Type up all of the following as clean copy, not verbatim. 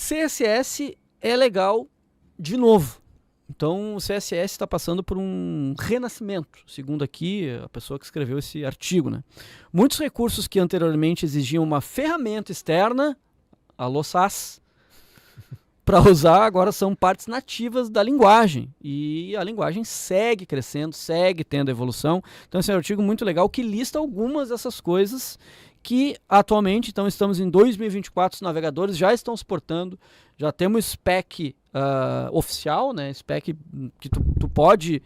CSS é legal de novo. Então, o CSS está passando por um renascimento, segundo aqui a pessoa que escreveu esse artigo, né? Muitos recursos que anteriormente exigiam uma ferramenta externa, alô SAS, para usar agora são partes nativas da linguagem. E a linguagem segue crescendo, segue tendo evolução. Então, esse é um artigo muito legal que lista algumas dessas coisas que atualmente, então estamos em 2024, os navegadores já estão suportando, já temos spec oficial, né, spec que tu pode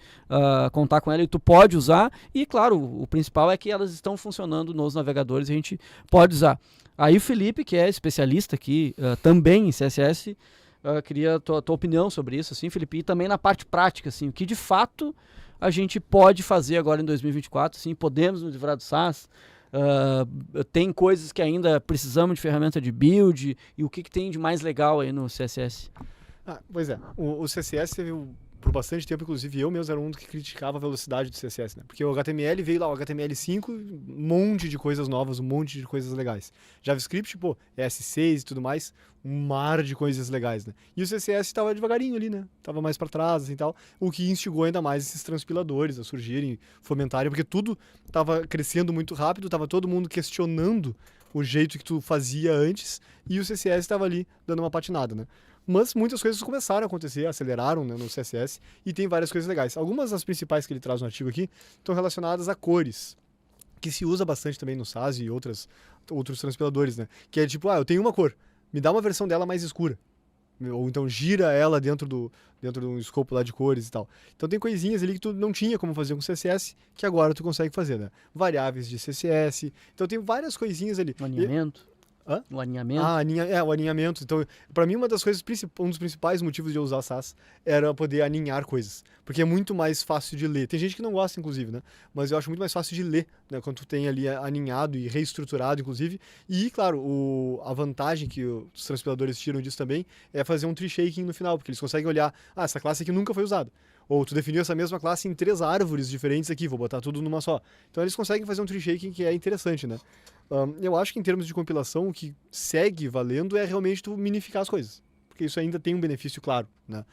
contar com ela e tu pode usar, e claro, o principal é que elas estão funcionando nos navegadores e a gente pode usar. Aí o Felipe, que é especialista aqui também em CSS, queria a tua opinião sobre isso, assim, Felipe, e também na parte prática, assim, o que de fato a gente pode fazer agora em 2024, assim, podemos nos livrar do SAS. Tem coisas que ainda precisamos de ferramenta de build, e o que tem de mais legal aí no CSS? Pois é, o CSS teve por bastante tempo, inclusive eu mesmo era um que criticava a velocidade do CSS, né? Porque o HTML veio lá, o HTML5, um monte de coisas novas, um monte de coisas legais. JavaScript, pô, ES6 e tudo mais, um mar de coisas legais, né? E o CSS estava devagarinho ali, né? Tava mais para trás assim, e tal, o que instigou ainda mais esses transpiladores a surgirem, fomentarem, porque tudo tava crescendo muito rápido, tava todo mundo questionando o jeito que tu fazia antes, e o CSS estava ali dando uma patinada, né? Mas muitas coisas começaram a acontecer, aceleraram, né, no CSS, e tem várias coisas legais. Algumas das principais que ele traz no artigo aqui estão relacionadas a cores, que se usa bastante também no SAS e outros transpiladores, né? Que é tipo, eu tenho uma cor, me dá uma versão dela mais escura. Ou então gira ela dentro do escopo lá de cores e tal. Então tem coisinhas ali que tu não tinha como fazer com CSS, que agora tu consegue fazer, né? Variáveis de CSS. Então tem várias coisinhas ali. O alinhamento. Hã? O alinhamento. O alinhamento. Então, para mim, uma das coisas, um dos principais motivos de eu usar SAS era poder alinhar coisas. Porque é muito mais fácil de ler. Tem gente que não gosta, inclusive, né? Mas eu acho muito mais fácil de ler, né? Quando tu tem ali alinhado e reestruturado, inclusive. E, claro, a vantagem que os transpiladores tiram disso também é fazer um tree shaking no final, porque eles conseguem olhar, essa classe aqui nunca foi usada. Ou tu definiu essa mesma classe em 3 árvores diferentes aqui, vou botar tudo numa só. Então eles conseguem fazer um tree shaking que é interessante, né? Eu acho que em termos de compilação, o que segue valendo é realmente tu minificar as coisas. Porque isso ainda tem um benefício claro, né?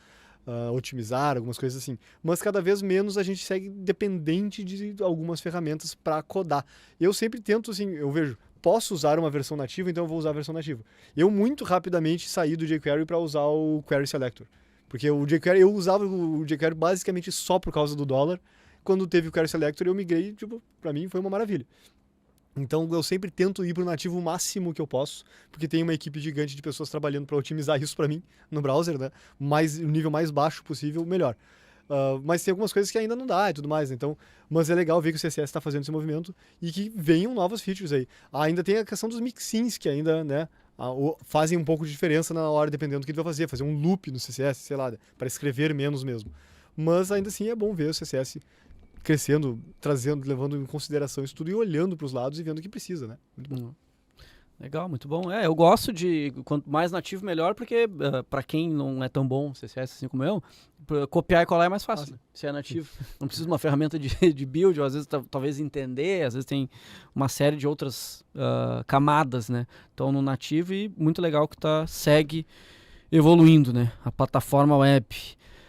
Otimizar, algumas coisas assim. Mas cada vez menos a gente segue dependente de algumas ferramentas para codar. Eu sempre tento, assim, eu vejo, posso usar uma versão nativa, então eu vou usar a versão nativa. Eu muito rapidamente saí do jQuery para usar o Query Selector. Porque o jQuery, eu usava o jQuery basicamente só por causa do dólar. Quando teve o Query Selector, eu migrei, tipo, pra mim foi uma maravilha. Então eu sempre tento ir pro nativo o máximo que eu posso, porque tem uma equipe gigante de pessoas trabalhando para otimizar isso para mim no browser, né? O nível mais baixo possível, melhor. Mas tem algumas coisas que ainda não dá e tudo mais, então... Mas é legal ver que o CSS está fazendo esse movimento e que venham novas features aí. Ainda tem a questão dos mixins, que ainda, né, fazem um pouco de diferença na hora, dependendo do que ele vai fazer um loop no CSS, sei lá, para escrever menos mesmo. Mas ainda assim é bom ver o CSS crescendo, trazendo, levando em consideração isso tudo e olhando para os lados e vendo o que precisa, né? Muito bom. Legal, muito bom. Eu gosto de quanto mais nativo melhor, porque para quem não é tão bom CSS assim como eu, copiar e colar é mais fácil, né? Se é nativo. Não precisa de uma ferramenta de build, ou às vezes talvez entender, às vezes tem uma série de outras camadas, né? Então no nativo, e muito legal que segue evoluindo, né? A plataforma web.